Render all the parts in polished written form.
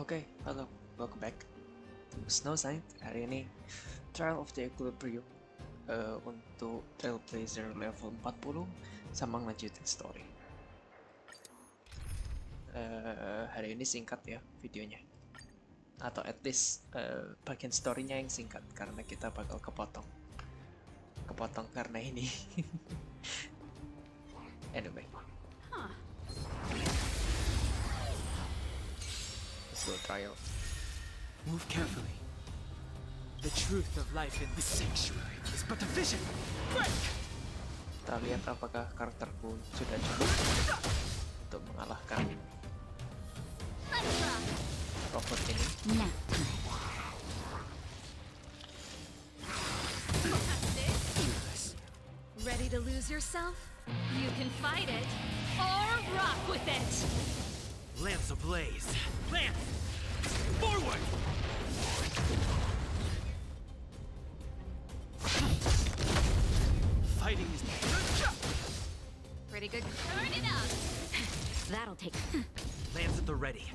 Oke, halo, welcome back to Snow Saint. Hari ini Trial of the Equilibrium untuk Trailblazer level 40 sama ngelanjutin story. Hari ini singkat ya videonya, atau at least bagian storynya yang singkat karena kita bakal kepotong karena ini. Anyway, let's go trial. Move carefully. The truth of life in this sanctuary is but a vision. Break! Kita lihat apakah karakterku sudah cukup untuk mengalahkan robot ini. Nap time. Ready to lose yourself? You can fight it or rock with it. Lance ablaze. Lance! Forward! Fighting is... Pretty good. Turn it up. That'll take. Lance at the ready.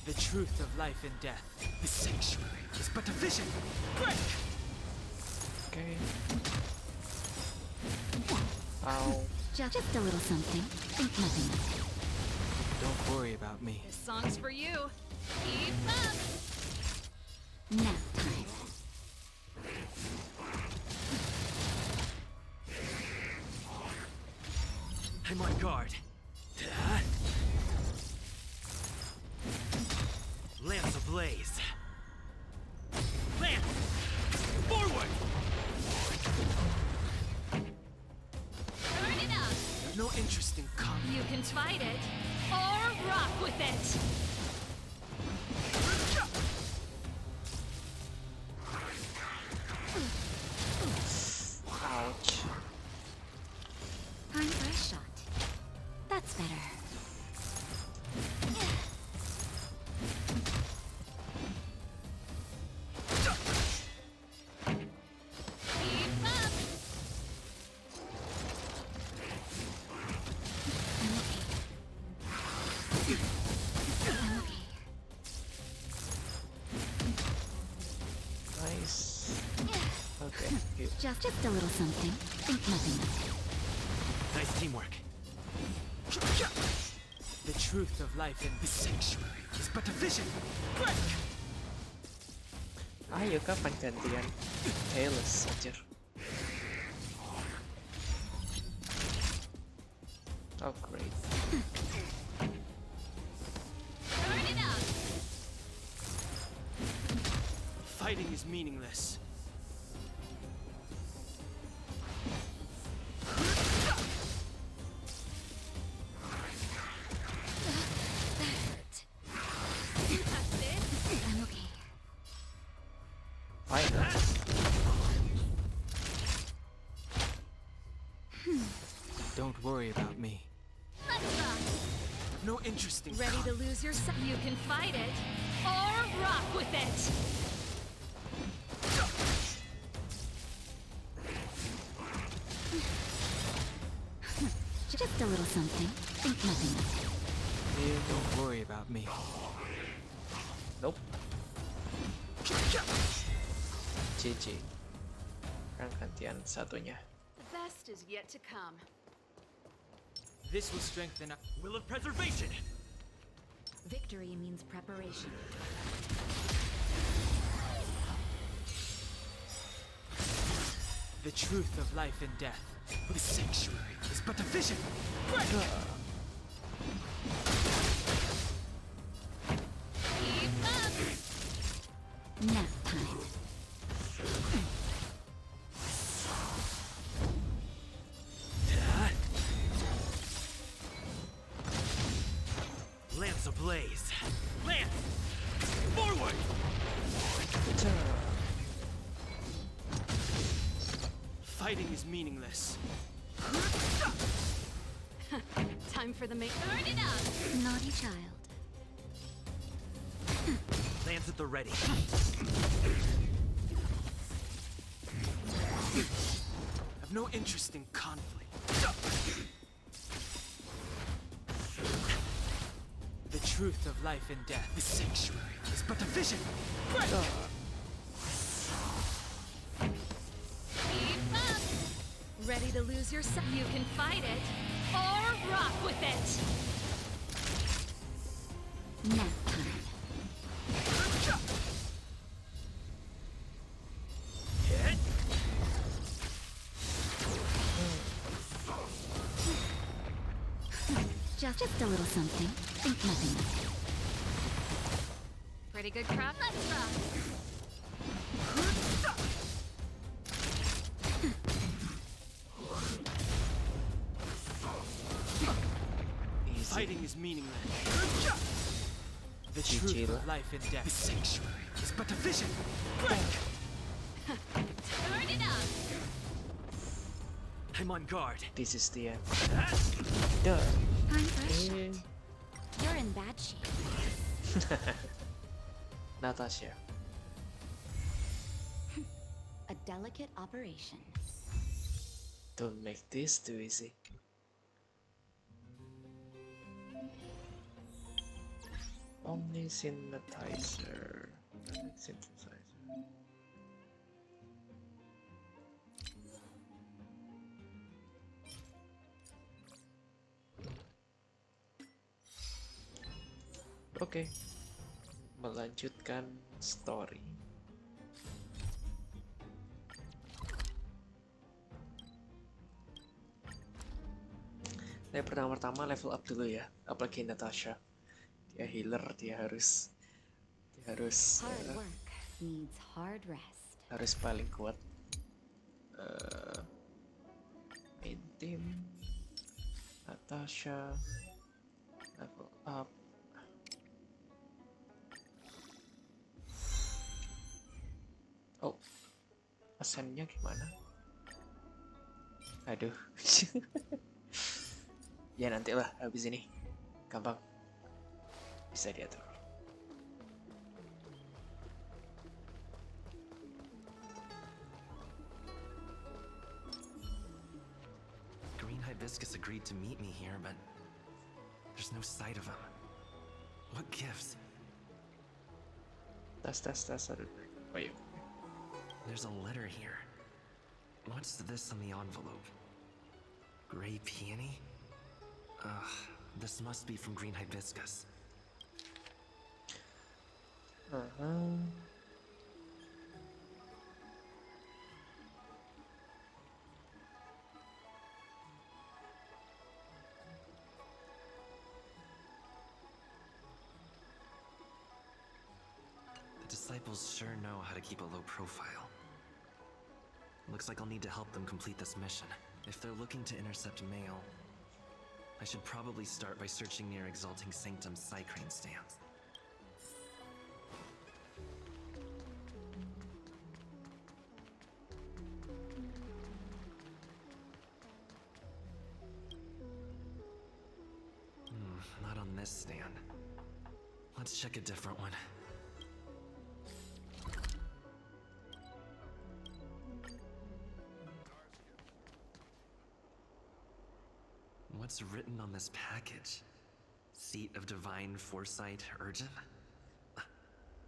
The truth of life and death. The sanctuary is but a vision. Break! Okay. Ow. Just a little something. Think nothing of it. Don't worry about me. This song's for you. Keep up. Nap time. I'm on guard. Lance ablaze. Lance! Forward! Turn it up. No interest in combat. You can fight it or rock with it. Ouch. Time for a shot. That's better. Keep up. I'm okay. Nice. Okay. Good. Just a little something. Think nothing of it. Nice teamwork. The truth of life in this sanctuary is but a vision. Break! Ayo kapan gantian Tails anjir. Oh great. Turn it up. Fighting is meaningless. That hurt. That's it. I'm okay. Finally. Don't worry about me. Let's rock. No interest in Ready to lose yourself? You can fight it or rock with it. Just a little something. Think nothing of it. Don't worry about me. Nope. GG. Kan gantian satunya. The best is yet to come. This will strengthen our will of preservation. Victory means preparation. The truth of life and death. The sanctuary is but a vision. Break! Keep up. Nap time. Lance ablaze. Lance! Forward! Fighting is meaningless. Time for the make. Turn it up. Naughty child. Lands at the ready. have no interest in conflict. The truth of life and death, the sanctuary, is but a vision. Keep up! Ready to lose yourself? You can fight it, or rock with it! Nap time. Just a little something. Think nothing of it. Pretty good crowd. Let's rock! Easy. Fighting is meaningless. The truth Chill. of life and death, the sanctuary, is but a vision. Turn it up! I'm on guard. This is the end. Duh. Time for a shot. You're in bad shape. Natasha. A delicate operation. Don't make this too easy. Only synthesizer. Synthesizer. Oke. Melanjutkan story. Nah, pertama-tama level up dulu ya. Apalagi Natasha. Dia healer, dia harus Hard work needs hard rest. harus paling kuat. Main team Natasha level up. Oh, ascennya gimana? Aduh. Ya nantilah habis ini. Gampang. Bisa diatur. Green Hibiscus agreed to meet me here, but there's no sight of him. What gives? Tas. Aduh. Oh, yuk. There's a letter here. What's this on the envelope? Gray peony? Ugh, this must be from Green Hibiscus. The disciples sure know how to keep a low profile. Looks like I'll need to help them complete this mission. If they're looking to intercept mail, I should probably start by searching near Exalting Sanctum's Psycrane stands. Not on this stand. Let's check a different one. What's written on this package? Seat of Divine Foresight, urgent?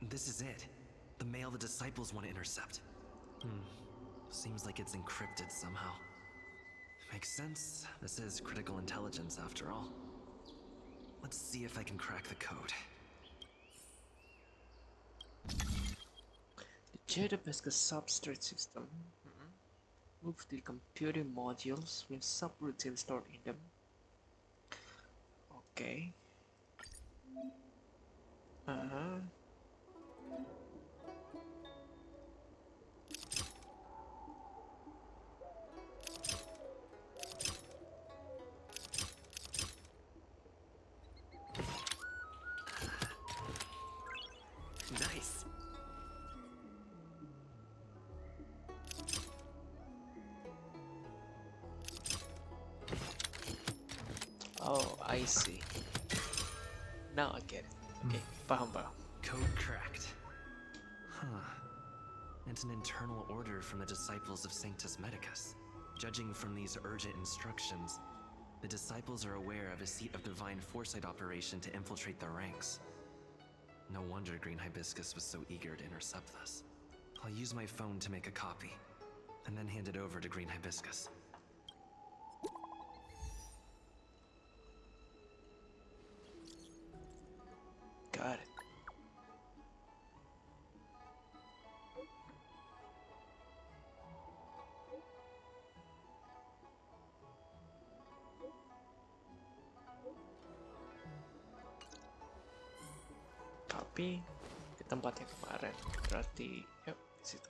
This is it. The mail the disciples want to intercept. Seems like it's encrypted somehow. Makes sense. This is critical intelligence after all. Let's see if I can crack the code. The Jadabesque substrate system. Move the computing modules with subroutines stored in them. Okay. Nice. Oh, I see. Now I get it. Okay, paham. Code cracked. Huh. It's an internal order from the disciples of Sanctus Medicus. Judging from these urgent instructions, the disciples are aware of a seat of divine foresight operation to infiltrate their ranks. No wonder Green Hibiscus was so eager to intercept this. I'll use my phone to make a copy, and then hand it over to Green Hibiscus. Got it. Copy ke tempat yang kemarin. Berarti, yuk, di situ.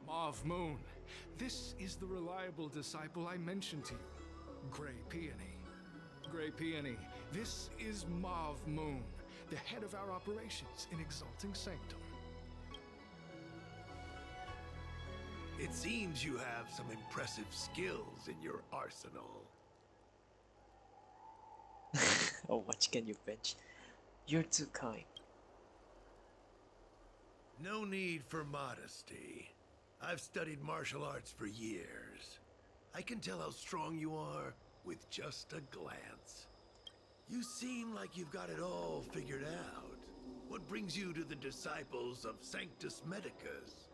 Mauve Moon, this is the reliable disciple I mentioned to you, Grey Peony. Grey Peony, this is Mauve Moon, the head of our operations in Exalting Sanctum. It seems you have some impressive skills in your arsenal. Oh, what can you bench? You're too kind. No need for modesty. I've studied martial arts for years. I can tell how strong you are with just a glance. You seem like you've got it all figured out. What brings you to the disciples of Sanctus Medicus?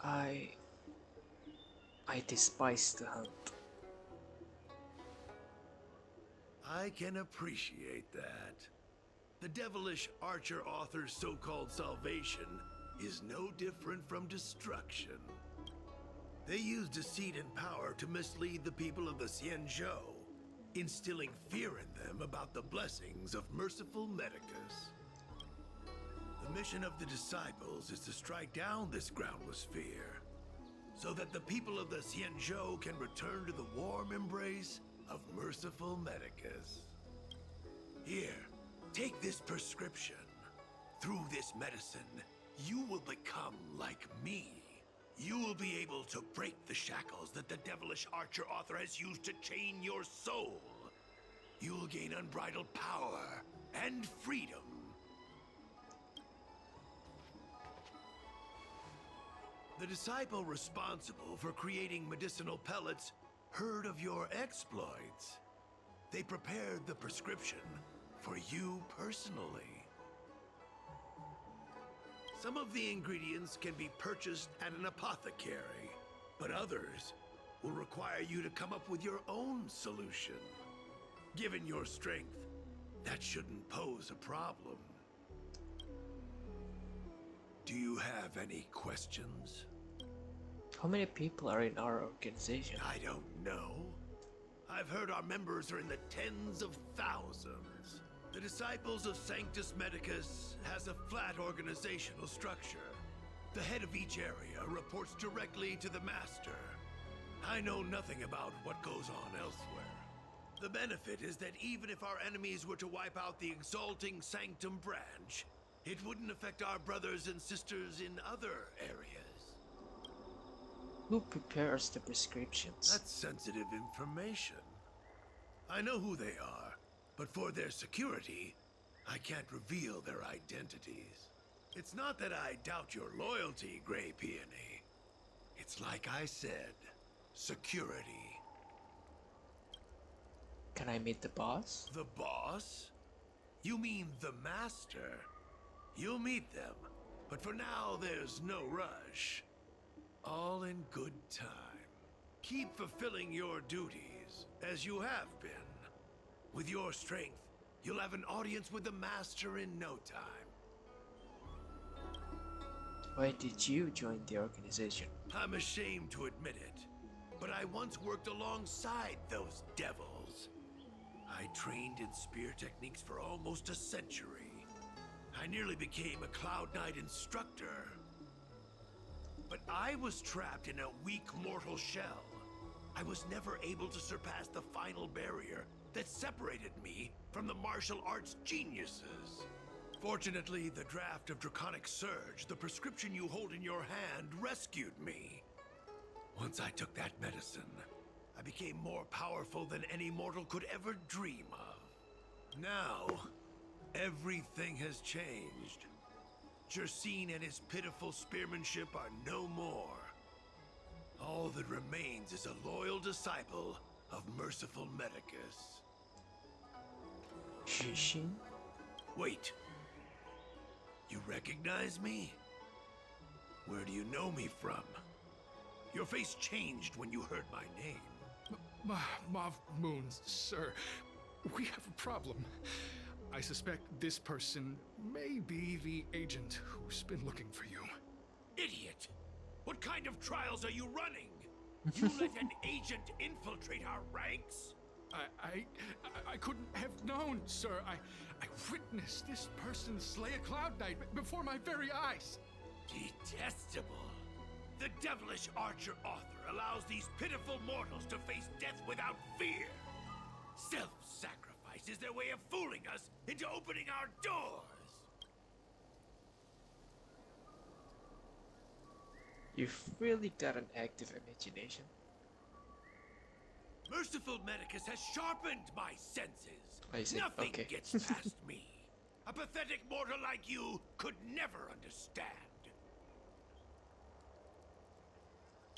I despise to hunt. I can appreciate that. The devilish archer author's so-called salvation is no different from destruction. They use deceit and power to mislead the people of the Xianzhou, instilling fear in them about the blessings of Merciful Medicus. The mission of the disciples is to strike down this groundless fear, so that the people of the Xianzhou can return to the warm embrace of Merciful Medicus. Here, take this prescription. Through this medicine, you will become like me. You will be able to break the shackles that the devilish archer author has used to chain your soul. You will gain unbridled power and freedom. The disciple responsible for creating medicinal pellets heard of your exploits. They prepared the prescription for you personally. Some of the ingredients can be purchased at an apothecary, but others will require you to come up with your own solution. Given your strength, that shouldn't pose a problem. Do you have any questions? How many people are in our organization? I don't know. I've heard our members are in the tens of thousands. The Disciples of Sanctus Medicus has a flat organizational structure. The head of each area reports directly to the Master. I know nothing about what goes on elsewhere. The benefit is that even if our enemies were to wipe out the Exalting Sanctum branch, it wouldn't affect our brothers and sisters in other areas. Who prepares the prescriptions? That's sensitive information. I know who they are, but for their security, I can't reveal their identities. It's not that I doubt your loyalty, Grey Peony. It's like I said, security. Can I meet the boss? The boss? You mean the Master? You'll meet them, but for now there's no rush. All in good time. Keep fulfilling your duties, as you have been. With your strength, you'll have an audience with the Master in no time. Why did you join the organization? I'm ashamed to admit it, but I once worked alongside those devils. I trained in spear techniques for almost a century. I nearly became a Cloud Knight instructor. But I was trapped in a weak mortal shell. I was never able to surpass the final barrier that separated me from the martial arts geniuses. Fortunately, the draft of Draconic Surge, the prescription you hold in your hand, rescued me. Once I took that medicine, I became more powerful than any mortal could ever dream of. Now, everything has changed. Jersine and his pitiful spearmanship are no more. All that remains is a loyal disciple of Merciful Medicus. Shishin? Wait. You recognize me? Where do you know me from? Your face changed when you heard my name. Mav Moon, sir, we have a problem. I suspect this person may be the agent who's been looking for you. Idiot! What kind of trials are you running? You let an agent infiltrate our ranks? I couldn't have known, sir. I witnessed this person slay a Cloud Knight before my very eyes. Detestable. The devilish archer author allows these pitiful mortals to face death without fear. Self-sacrifice is their way of fooling us into opening our doors. You've really got an active imagination. Merciful Medicus has sharpened my senses. I see. Nothing Okay. gets past me. A pathetic mortal like you could never understand.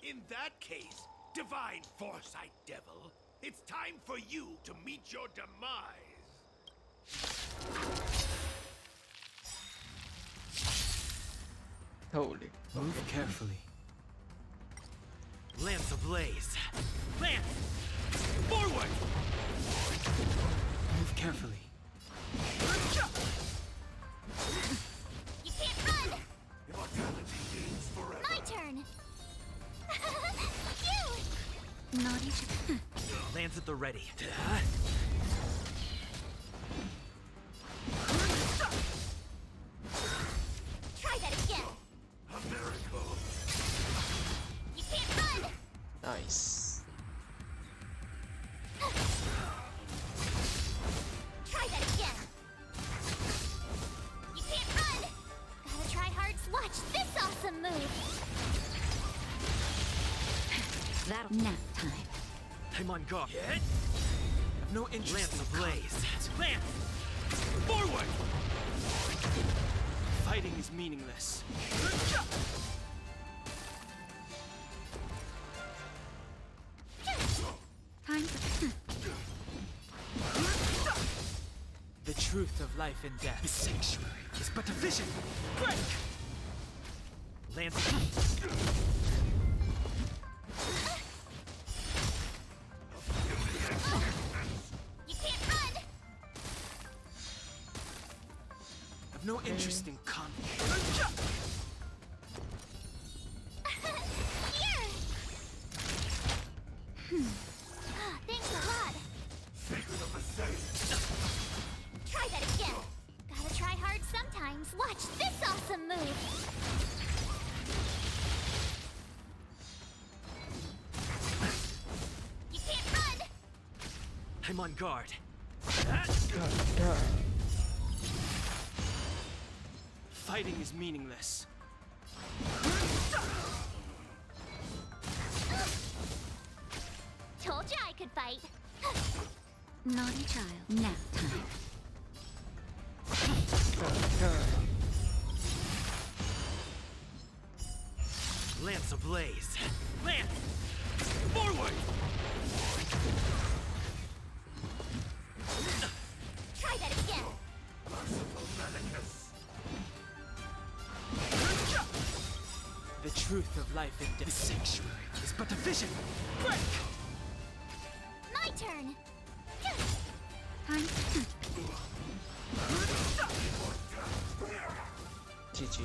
In that case, divine foresight devil, it's time for you to meet your demise. Holy. Move carefully. Lance ablaze! Lance! Forward! Move carefully. You can't run! Immortality means forever. My turn! You! Naughty Lance at the ready. Try that again! A miracle. You can't run! Nice. Try that again! You can't run! Gotta try hard. Watch this awesome move! That'll nap time. I'm on guard. Have no interest Lance in ablaze! Lance! Forward! fighting is meaningless. Time for... The truth of life and death. The sanctuary is but a vision. Break! Lance... You can't run! I've no interest in conflict. Here! Thanks a lot. Try that again. Gotta try hard sometimes. Watch this awesome move. You can't run! I'm on guard. Fighting is meaningless. Told you I could fight. Naughty child. Nap time. Lance ablaze! Lance! Forward! Try that again. The truth of life and death. The sanctuary is but a vision. Break! My turn. Time. GG.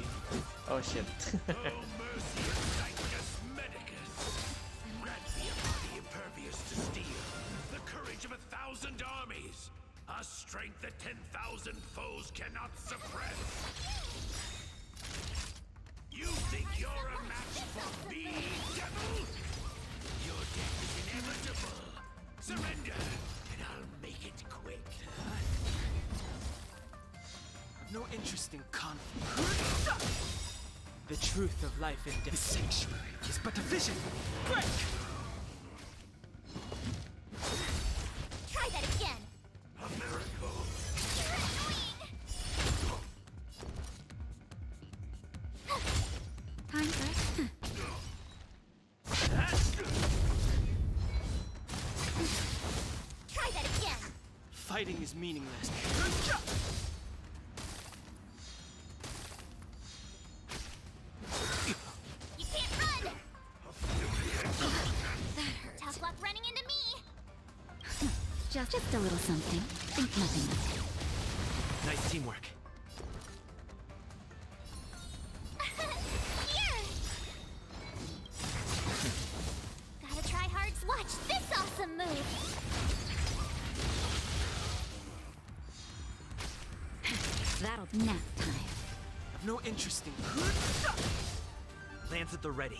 Oh shit. Oh, mercy of Sanctus Medicus! Grant me a body impervious to steel, the courage of 1,000 armies, a strength that 10,000 foes cannot suppress. You think you're a match for me, devil? Your death is inevitable. Surrender, and I'll make it quick. I've no interest The truth of life in death. The sanctuary is but a vision. Break! Try that again. A miracle. You're annoying. Time for Try that again. Fighting is meaningless. You can't run. Tough luck running into me. just a little something. Think nothing of it. Nice teamwork. Here. Gotta try hard. Watch this awesome move. That'll nap time. I've no interest in. Lance at the ready.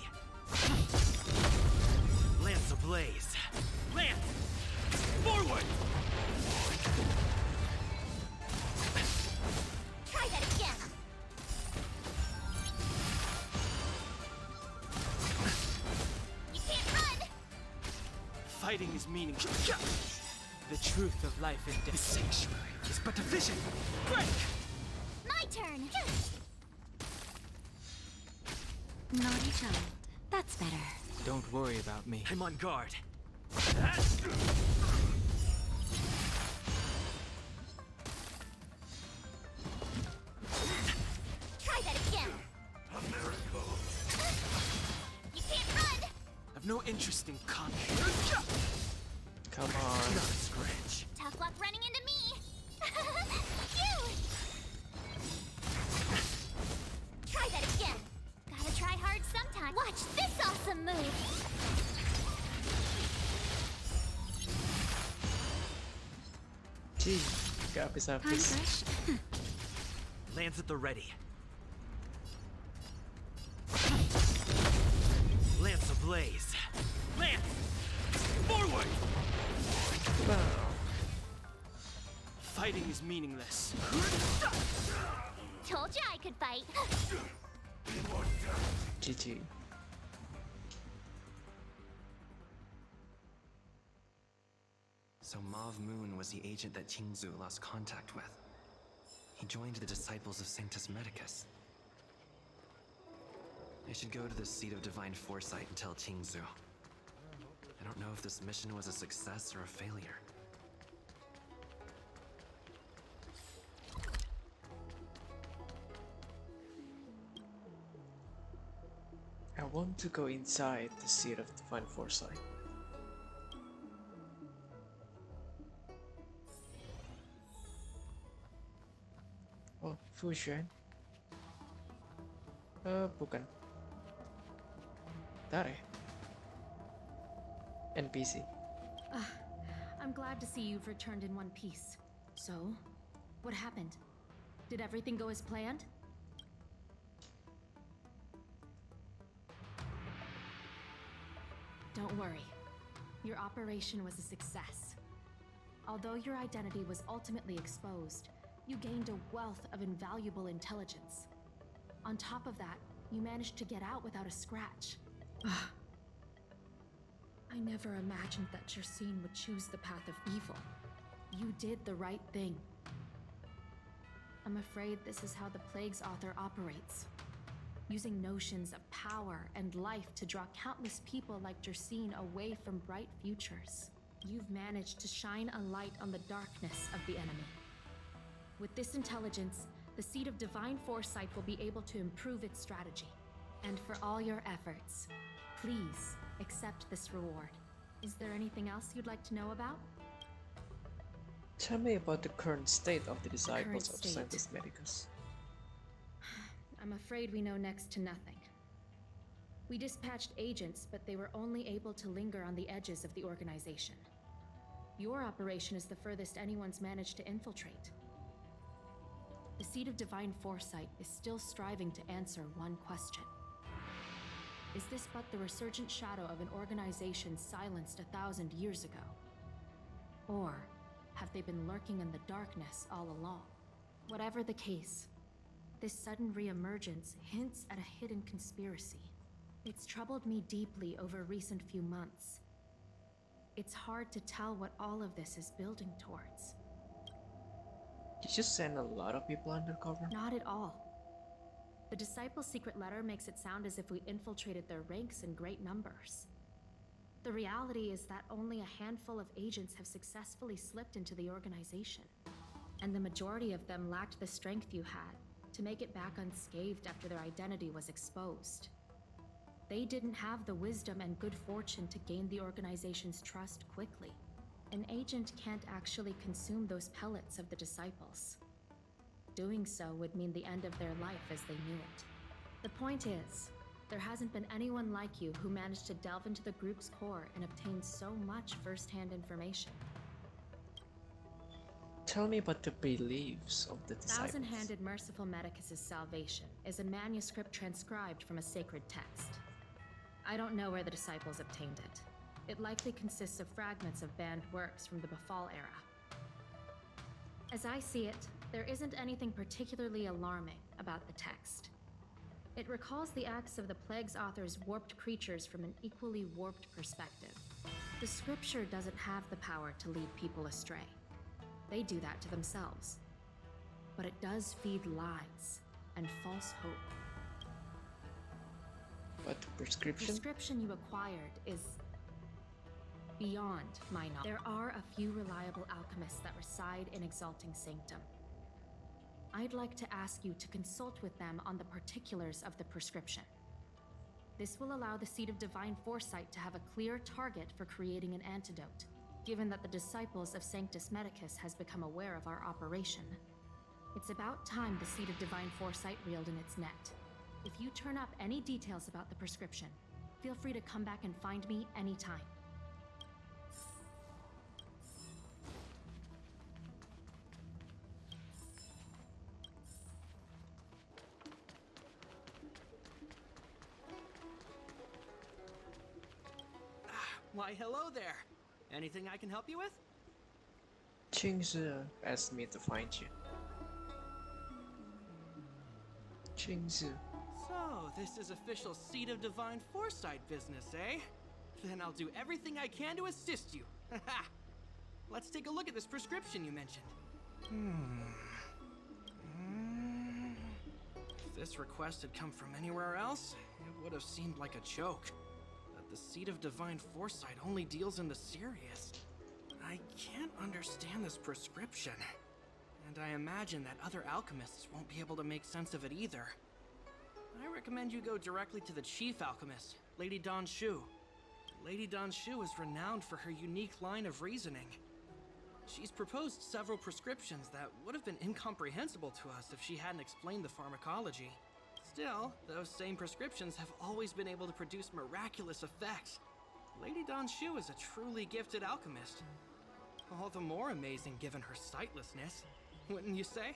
Lance ablaze. Lance! Forward! Try that again. You can't run. Fighting is meaningless. The truth of life in death. The sanctuary is but a vision. Break! My turn. Naughty child. That's better. Don't worry about me. I'm on guard. Try that again. A miracle. You can't run. I've no interest in combat. Come on. Not a scratch. Tough luck running into me. Phew. Try that again. Gotta try hard sometime. Watch this awesome move. Gee, gak Time habis-habis. fresh. Lance at the ready. Lance ablaze. Lance! Forward! Fighting is meaningless. Told you I could fight. GG. So Mauve Moon was the agent that Qingque lost contact with. He joined the disciples of Sanctus Medicus. I should go to the seat of divine foresight and tell Qingque. I don't know if this mission was a success or a failure. I want to go inside the seat of divine foresight. Oh, Fusion. Bukan. Tare. NPC. I'm glad to see you've returned in one piece. So, what happened? Did everything go as planned? Don't worry. Your operation was a success. Although your identity was ultimately exposed, you gained a wealth of invaluable intelligence. On top of that, you managed to get out without a scratch. I never imagined that Jersine would choose the path of evil. You did the right thing. I'm afraid this is how the Plague's author operates. Using notions of power and life to draw countless people like Jersine away from bright futures. You've managed to shine a light on the darkness of the enemy. With this intelligence, the Seat of Divine Foresight will be able to improve its strategy. And for all your efforts, please accept this reward. Is there anything else you'd like to know about? Tell me about the current state of the disciples of state. Sanctus Medicus. I'm afraid we know next to nothing. We dispatched agents, but they were only able to linger on the edges of the organization. Your operation is the furthest anyone's managed to infiltrate. The Seat of Divine Foresight is still striving to answer one question. Is this but the resurgent shadow of an organization silenced 1,000 years ago? Or have they been lurking in the darkness all along? Whatever the case, This sudden reemergence hints at a hidden conspiracy. It's troubled me deeply over recent few months. It's hard to tell what all of this is building towards. You just send a lot of people undercover? Not at all. The Disciples' secret letter makes it sound as if we infiltrated their ranks in great numbers. The reality is that only a handful of agents have successfully slipped into the organization, and the majority of them lacked the strength you had to make it back unscathed after their identity was exposed. They didn't have the wisdom and good fortune to gain the organization's trust quickly. An agent can't actually consume those pellets of the Disciples. Doing so would mean the end of their life as they knew it. The point is, there hasn't been anyone like you who managed to delve into the group's core and obtain so much first-hand information. Tell me about the beliefs of the disciples. Thousand-handed Merciful Medicus' salvation is a manuscript transcribed from a sacred text. I don't know where the Disciples obtained it. It likely consists of fragments of banned works from the Befall era. As I see it, there isn't anything particularly alarming about the text. It recalls the acts of the Plague's author's warped creatures from an equally warped perspective. The scripture doesn't have the power to lead people astray. They do that to themselves. But it does feed lies and false hope. But the The prescription? prescription you acquired is beyond my knowledge. There are a few reliable alchemists that reside in Exalting Sanctum. I'd like to ask you to consult with them on the particulars of the prescription. This will allow the Seed of Divine Foresight to have a clear target for creating an antidote, given that the Disciples of Sanctus Medicus has become aware of our operation. It's about time the Seed of Divine Foresight reeled in its net. If you turn up any details about the prescription, feel free to come back and find me anytime. Why, hello there. Anything I can help you with? Qingque asked me to find you. Qingque. So, this is official Seed of Divine Foresight business, eh? Then I'll do everything I can to assist you. Let's take a look at this prescription you mentioned. If this request had come from anywhere else, it would have seemed like a joke. But the Seed of Divine Foresight only deals in the serious. I can't understand this prescription. And I imagine that other alchemists won't be able to make sense of it either. I recommend you go directly to the chief alchemist, Lady Dan Shu. Lady Dan Shu is renowned for her unique line of reasoning. She's proposed several prescriptions that would have been incomprehensible to us if she hadn't explained the pharmacology. Still, those same prescriptions have always been able to produce miraculous effects. Lady Dan Shu is a truly gifted alchemist. All the more amazing given her sightlessness, wouldn't you say?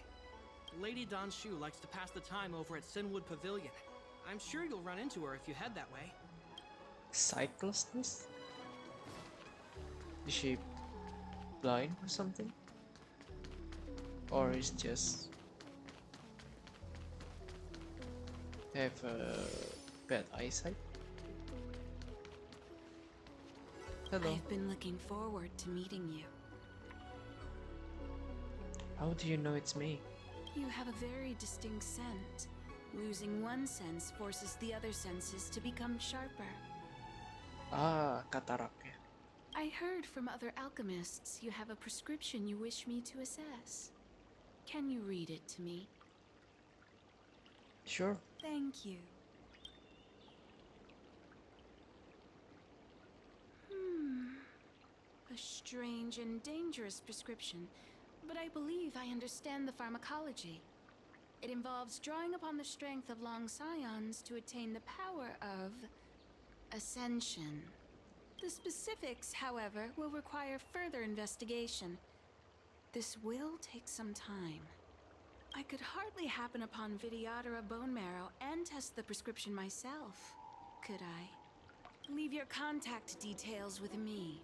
Lady Dan Shu likes to pass the time over at Sinwood Pavilion. I'm sure you'll run into her if you head that way. Sightlessness? Is she blind or something? Or is just have bad eyesight? Hello. I've been looking forward to meeting you. How do you know it's me? You have a very distinct scent. Losing one sense forces the other senses to become sharper. Ah, cataract. I heard from other alchemists you have a prescription you wish me to assess. Can you read it to me? Sure. Thank you. A strange and dangerous prescription, but I believe I understand the pharmacology. It involves drawing upon the strength of long scions to attain the power of ascension. The specifics, however, will require further investigation. This will take some time. I could hardly happen upon Videonya bone marrow and test the prescription myself, could I? Leave your contact details with me.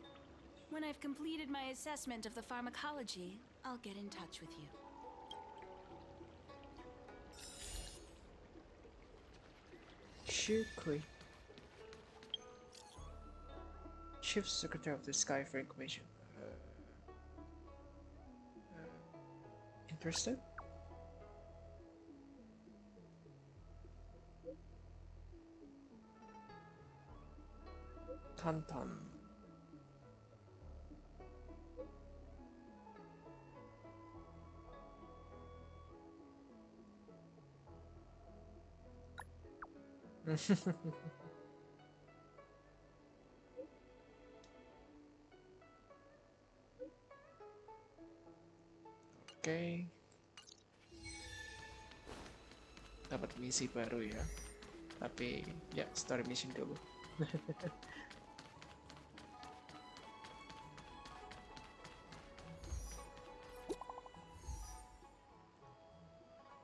When I've completed my assessment of the pharmacology, I'll get in touch with you. Qingque, Chief Secretary of the Skyfaring Commission. Interested? Tonton. Oke. Dapat misi baru ya. Tapi ya story mission dulu.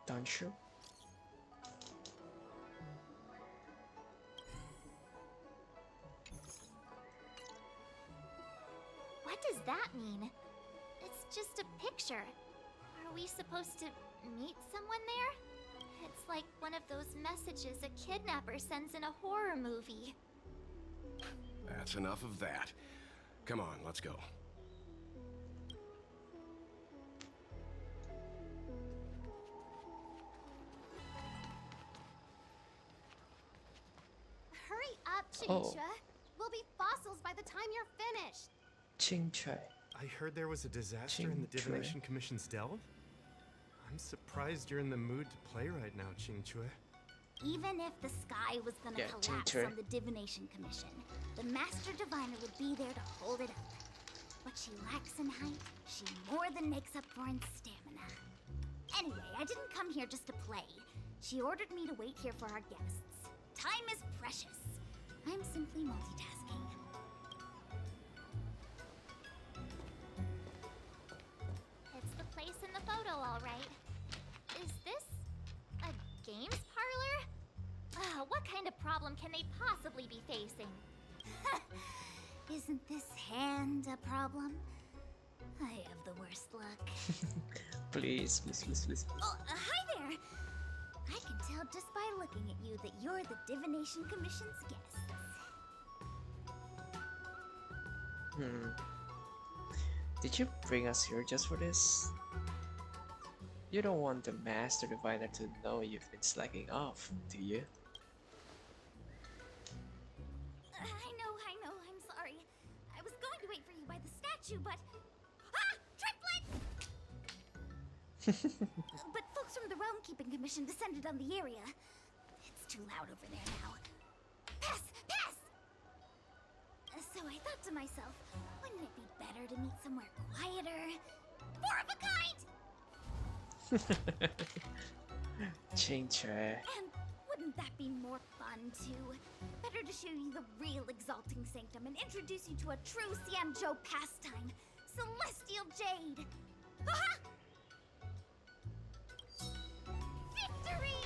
Don't you? What does that mean? It's just a picture. Are we supposed to meet someone there? It's like one of those messages a kidnapper sends in a horror movie. That's enough of that. Come on, let's go. Hurry up, Oh. Qingque. We'll be fossils by the time you're finished. Qingque. I heard there was a disaster in the Qingque. Divination Commission's delve. I'm surprised you're in the mood to play right now, Qingque. Even if the sky was gonna Yeah, collapse Qingque. from the Divination Commission, the Master Diviner would be there to hold it up. What she lacks in height, she more than makes up for in stamina. Anyway, I didn't come here just to play. She ordered me to wait here for our guests. Time is precious. I'm simply multitasking. It's the place in the photo, all right. Is this a games parlor? What kind of problem can they possibly be facing? Isn't this hand a problem? I have the worst luck. Please. Oh, hi there! I can tell just by looking at you that you're the Divination Commission's guests. Did you bring us here just for this? You don't want the Master Diviner to know you've been slacking off, do you? I know, I'm sorry. I was going to wait for you by the statue, but... Ah! Triplet! But folks from the Realm Keeping Commission descended on the area. It's too loud over there now. Pass! So I thought to myself, wouldn't it be better to meet somewhere quieter? More of a kind! Qingque. And wouldn't that be more fun too? Better to show you the real exalting sanctum and introduce you to a true Xianzhou pastime, Celestial Jade! Aha! Victory!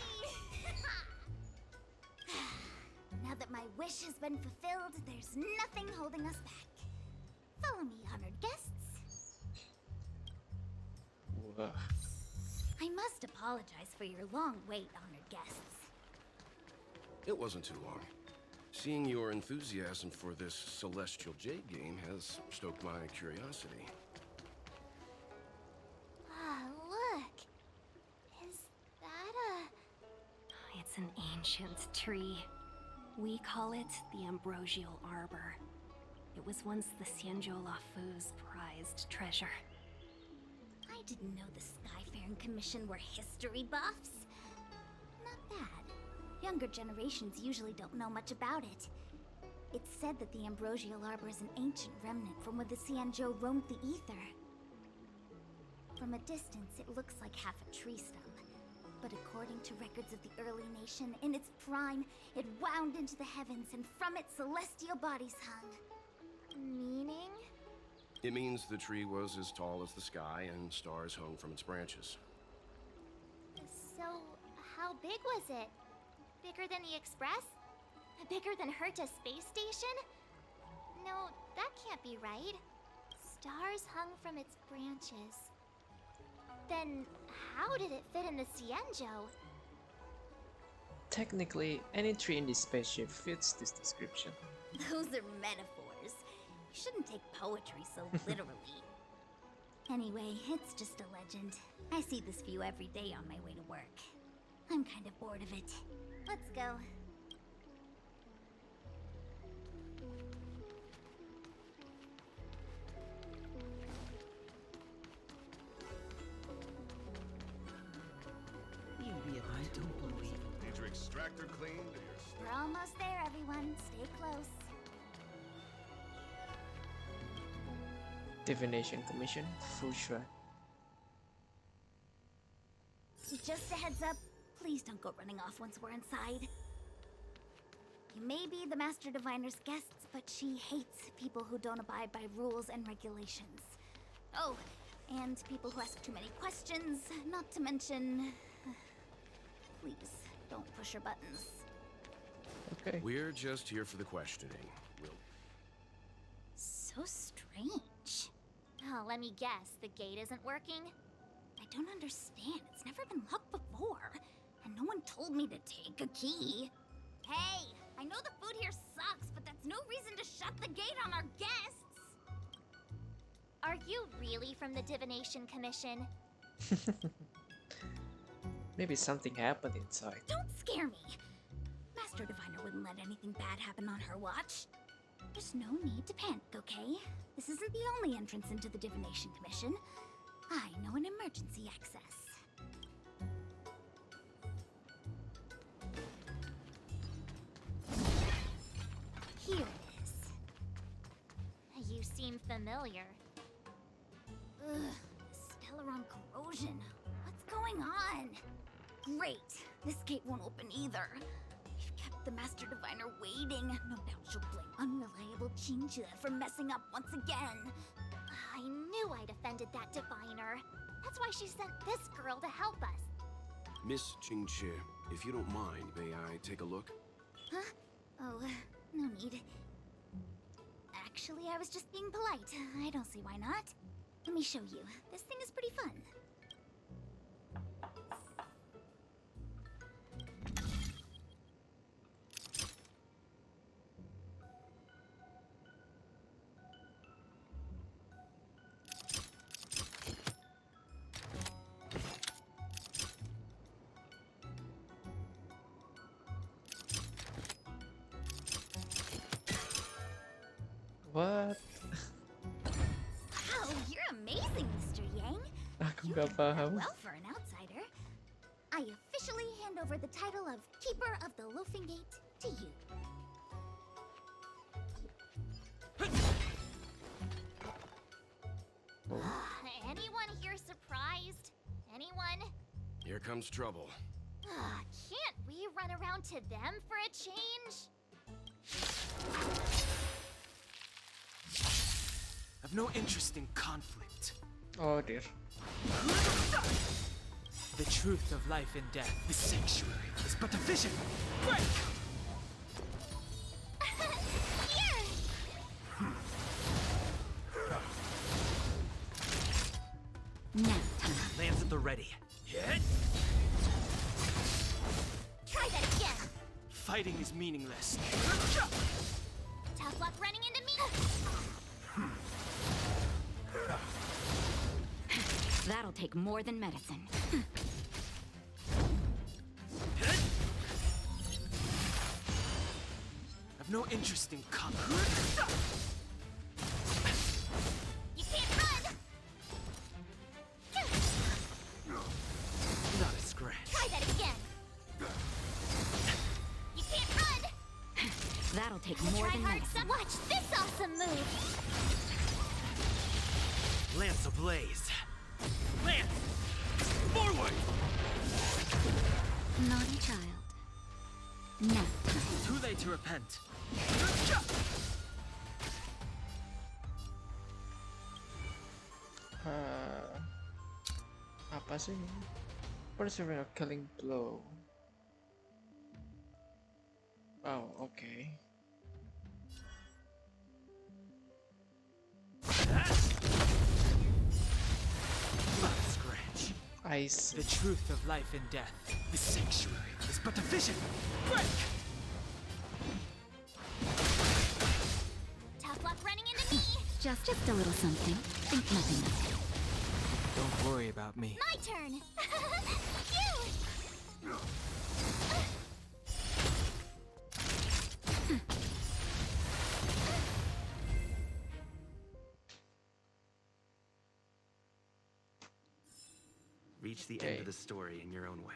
Now that my wish has been fulfilled, there's nothing holding us back. Follow me, honored guests. Ugh. I must apologize for your long wait, honored guests. It wasn't too long. Seeing your enthusiasm for this Celestial Jade game has stoked my curiosity. Ah, look. Is that a... It's an ancient tree. We call it the Ambrosial Arbor. It was once the Xianzhou Luofu's prized treasure. I didn't know the Skyfaring Commission were history buffs. Not bad. Younger generations usually don't know much about it. It's said that the Ambrosial Arbor is an ancient remnant from when the Xianzhou roamed the ether. From a distance, it looks like half a tree stump. But according to records of the early nation, in its prime, it wound into the heavens and from it celestial bodies hung. Meaning? It means the tree was as tall as the sky and stars hung from its branches. So, how big was it? Bigger than the Express? Bigger than Herta Space Station? No, that can't be right. Stars hung from its branches. Then, how did it fit in the Xianzhou? Technically, any tree in this spaceship fits this description. Those are metaphors. You shouldn't take poetry so literally. Anyway, it's just a legend. I see this view every day on my way to work. I'm kind of bored of it. Let's go. I don't believe it. Need your extractor cleaned? We're almost there, everyone. Stay close. Divination Commission, Fusha. Just a heads up, please don't go running off once we're inside. You may be the Master Diviner's guests, but she hates people who don't abide by rules and regulations. Oh, and people who ask too many questions, not to mention... Please, don't push her buttons. Okay. We're just here for the questioning. We'll... So strange. Oh, let me guess, the gate isn't working? I don't understand. It's never been locked before. And no one told me to take a key. Hey, I know the food here sucks, but that's no reason to shut the gate on our guests. Are you really from the Divination Commission? Maybe something happened inside. Don't scare me. Master Diviner wouldn't let anything bad happen on her watch. There's no need to panic, okay? This isn't the only entrance into the Divination Commission. I know an emergency access. Here it is. You seem familiar. Ugh, Stellaron corrosion. What's going on? Great. This gate won't open either. We've kept the Master Diviner waiting. No doubt she'll blame unreliable Qingque for messing up once again. I knew I'd offended that diviner. That's why she sent this girl to help us. Miss Qingque, if you don't mind, may I take a look? Huh? Oh, no need. Actually, I was just being polite. I don't see why not. Let me show you. This thing is pretty fun. What? Wow, you're amazing, Mr. Yang. Aku You gak did that paham. well for an outsider. I officially hand over the title of Keeper of the Loafing Gate to you. Anyone here surprised? Anyone? Here comes trouble. Can't we run around to them for a change? I've no interest in conflict. Oh dear. The truth of life and death. The sanctuary is but a vision. Break! Here! Now, Lands at the ready. Try that again. Fighting is meaningless. Tough luck running into me. that'll take more than medicine. I've no interest in conflict. You can't run. Not a scratch. Try that again. You can't run. That'll take Gotta more try than hard medicine. Watch this awesome move. Lance ablaze. Lance! Forward! Naughty child. Nap time. Too late to repent. Apa sih ini? Persevere a killing blow. Oh, okay. Not a scratch. I see. The truth of life and death. This sanctuary is but a vision. Break! Tough luck running into me. Just a little something. Think nothing of it. Don't worry about me. My turn. Phew. Reach the end of the story in your own way.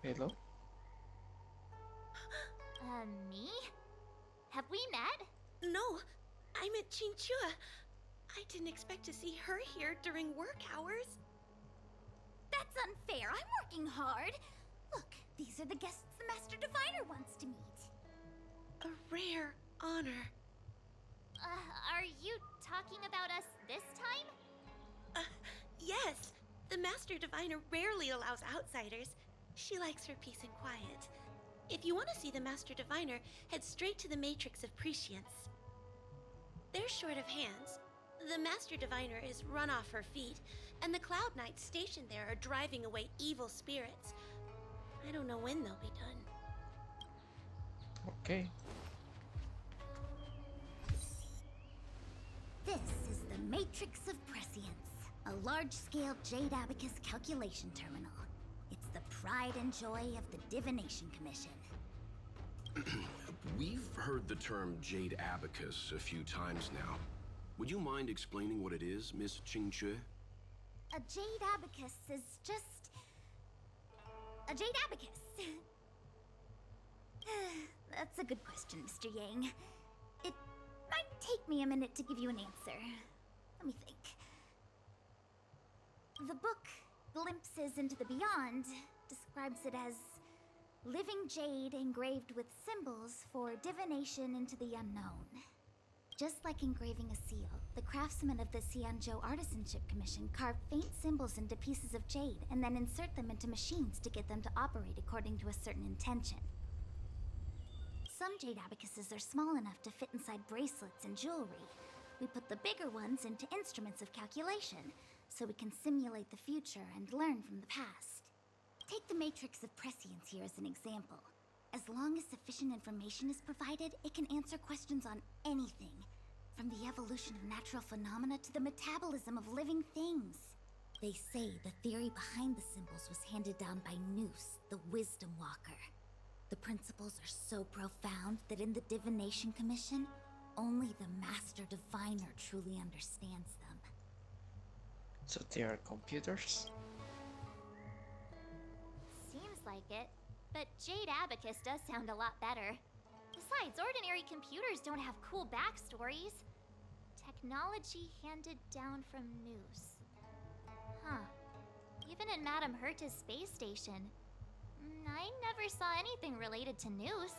Hello? Me? Have we met? No, I met Qingque. I didn't expect to see her here during work hours. That's unfair. I'm working hard. Look, these are the guests the Master Diviner wants to meet. A rare honor. Are you talking about us this time? Yes. The Master Diviner rarely allows outsiders. She likes her peace and quiet. If you want to see the Master Diviner, head straight to the Matrix of Prescience. They're short of hands. The Master Diviner is run off her feet, and the Cloud Knights stationed there are driving away evil spirits. I don't know when they'll be done. Okay. This is the Matrix of Prescience, a large-scale Jade Abacus calculation terminal. It's the pride and joy of the Divination Commission. We've heard the term Jade Abacus a few times now. Would you mind explaining what it is, Miss Qingque? A Jade Abacus is just... a Jade Abacus. That's a good question, Mr. Yang. It might take me a minute to give you an answer. Let me think. The book, Glimpses into the Beyond, describes it as living jade engraved with symbols for divination into the unknown. Just like engraving a seal, the craftsmen of the Xianzhou Artisanship Commission carve faint symbols into pieces of jade and then insert them into machines to get them to operate according to a certain intention. Some jade abacuses are small enough to fit inside bracelets and jewelry. We put the bigger ones into instruments of calculation, so we can simulate the future and learn from the past. Take the Matrix of Prescience here as an example. As long as sufficient information is provided, it can answer questions on anything, from the evolution of natural phenomena to the metabolism of living things. They say the theory behind the symbols was handed down by Noose, the Wisdom Walker. The principles are so profound that in the Divination Commission, only the Master Diviner truly understands them. So they are computers? Seems like it. But Jade Abacus does sound a lot better. Besides, ordinary computers don't have cool backstories. Technology handed down from Noose. Huh. Even in Madame Herta's space station, I never saw anything related to Noose.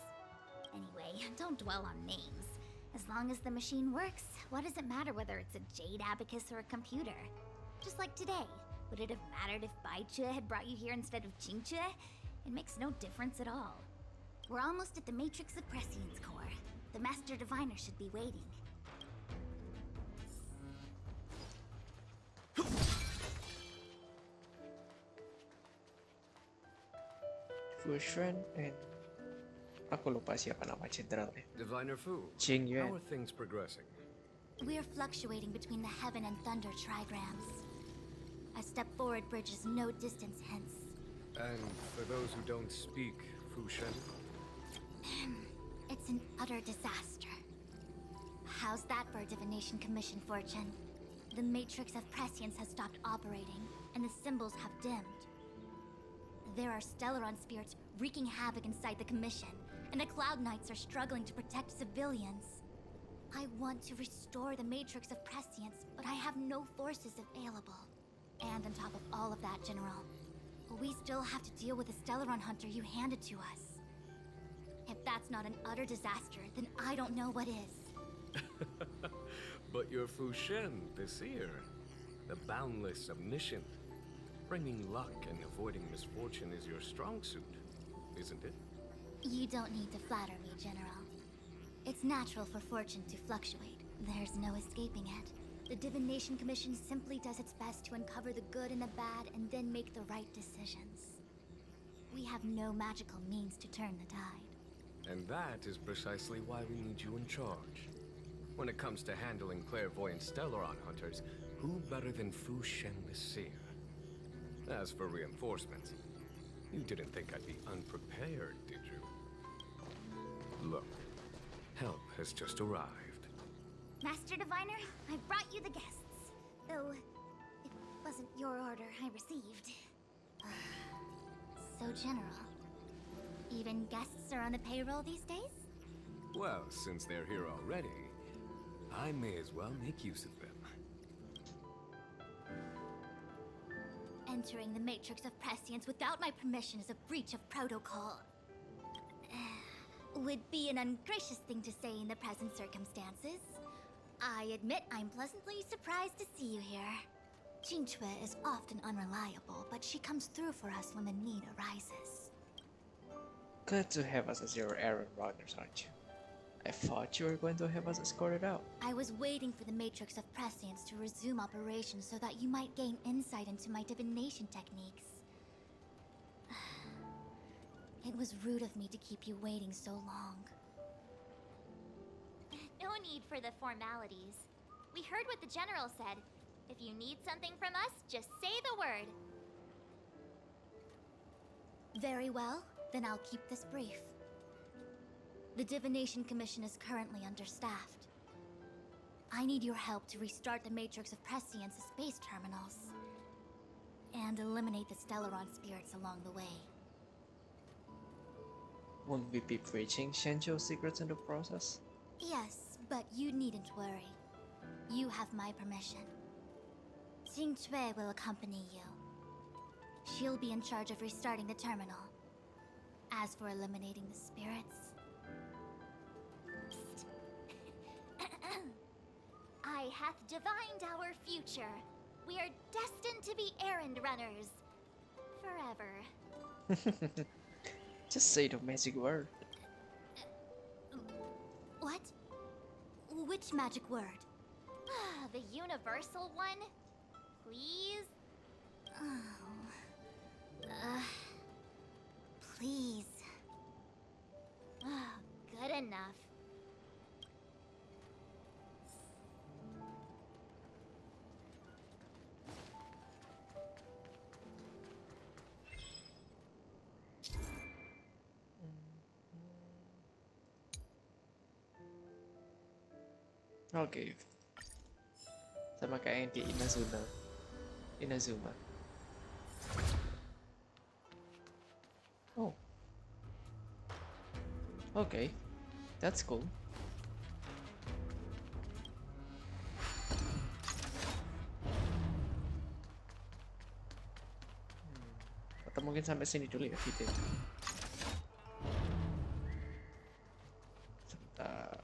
Anyway, don't dwell on names. As long as the machine works, what does it matter whether it's a Jade Abacus or a computer? Just like today, would it have mattered if Baichue had brought you here instead of Qingque? It makes no difference at all. We're almost at the Matrix of Prescience core. The Master Diviner should be waiting. Fusion and... Aku lupa siapa nama jenderalnya. Diviner Fu, Qingque. how are things progressing? We're fluctuating between the heaven and thunder trigrams. A step forward bridges no distance hence. And for those who don't speak Fushen, It's an utter disaster. How's that for a Divination Commission fortune? The Matrix of Prescience has stopped operating, and the symbols have dimmed. There are Stellaron spirits wreaking havoc inside the Commission, and the Cloud Knights are struggling to protect civilians. I want to restore the Matrix of Prescience, but I have no forces available. And on top of all of that, General, we still have to deal with the Stellaron hunter you handed to us. If that's not an utter disaster, then I don't know what is. but your Fushen, the seer, the boundless omniscient. Bringing luck and avoiding misfortune is your strong suit, isn't it? You don't need to flatter me, General. It's natural for fortune to fluctuate. There's no escaping it. The Divination Commission simply does its best to uncover the good and the bad and then make the right decisions. We have no magical means to turn the tide. And that is precisely why we need you in charge. When it comes to handling clairvoyant Stellaron hunters, who better than Fu Shen the Seer? As for reinforcements, you didn't think I'd be unprepared, did you? Look, help has just arrived. Master Diviner, I brought you the guests. Though, it wasn't your order I received. So general. Even guests are on the payroll these days? Well, since they're here already, I may as well make use of them. Entering the Matrix of Prescience without my permission is a breach of protocol. Would be an ungracious thing to say in the present circumstances. I admit I'm pleasantly surprised to see you here. Qingque is often unreliable, but she comes through for us when the need arises. Glad to have us as your errand runners, aren't you? I thought you were going to have us escorted out. I was waiting for the Matrix of Prescience to resume operations so that you might gain insight into my divination techniques. It was rude of me to keep you waiting so long. No need for the formalities. We heard what the General said. If you need something from us, just say the word. Very well, then I'll keep this brief. The Divination Commission is currently understaffed. I need your help to restart the Matrix of Prescience's space terminals and eliminate the Stellaron spirits along the way. Won't we be breaching Xianzhou's secrets in the process? Yes, but you needn't worry. You have my permission. Qingque will accompany you. She'll be in charge of restarting the terminal. As for eliminating the spirits... I hath divined our future. We are destined to be errand runners. Forever. Just say the magic word. What? Which magic word? The universal one? Please? Please. Good enough. Oke. Sama kayak yang di Inazuma. Oh. Okay. That's cool. Atau mungkin sampai sini dulu ya video. Sebentar.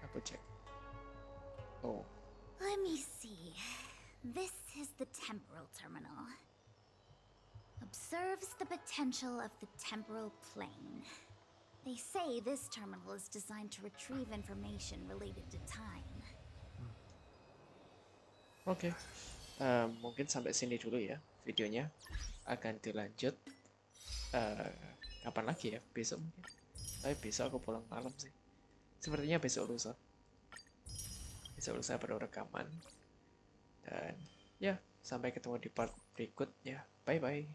Aku cek. Oh. Let me see. This is the temporal terminal. Observes the potential of the temporal plane. They say this terminal is designed to retrieve information related to time. Oke. Mungkin sampai sini dulu ya videonya. Akan dilanjut kapan lagi ya? Besok mungkin. Tapi besok aku pulang malam sih. Sepertinya besok lusa. Besok lusa baru rekaman. Dan ya, sampai ketemu di part berikutnya. Bye bye.